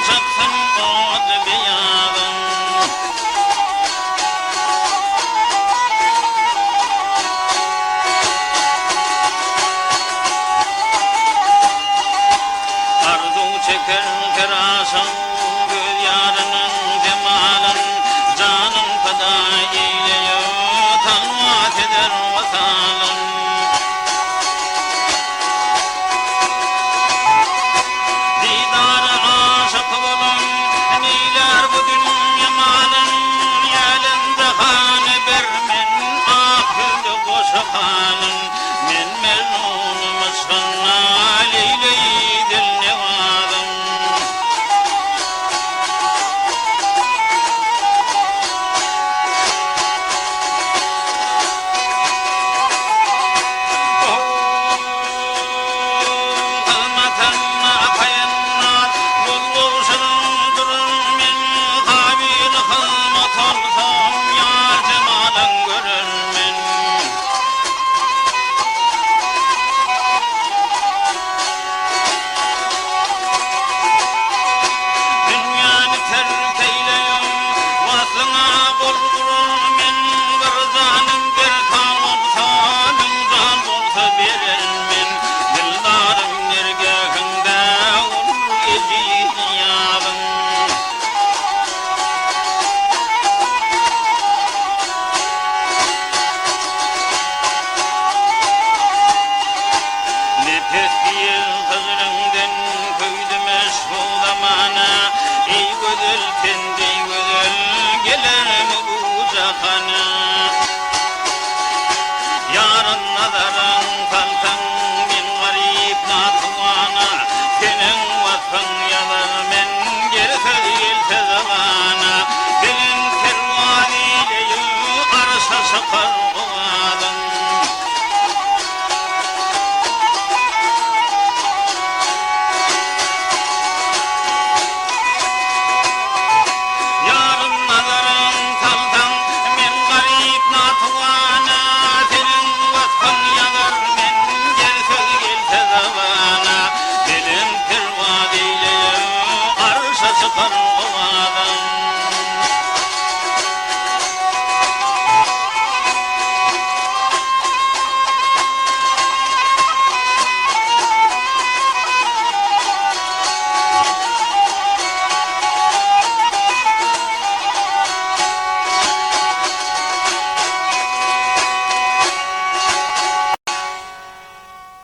çıksın ot biyağın. Arzu çeker kerasın göz yarının cemalın, canın feda eyleyor tanvat eder vasalın. Didar-ı aşık bulun neyler bu dünya malın, elinde hane bermen ahülü koşu halın. Men mecnunum aşkına Leyla-i dil nevadım. Kılmatan akayanlar buluşur durur men, kabil kılmat olsam yar cemalın görür men. Dünyanı terk eyleyin, vaslına bol vurur men. Bir canım bir kan olsa, bin can olsa verir men. Dildarım nergahında olur ecid yağın. Nefes değil hızrından köydü meşhur zamana. Ey güzel kendi güzel gelir mi bu cahana? Yarın nazarın kalkan min garip natuvana. Senin vasfın yazar men geri söz gelse zamana. Senin kervan eyleyi arşa şakar kovadın.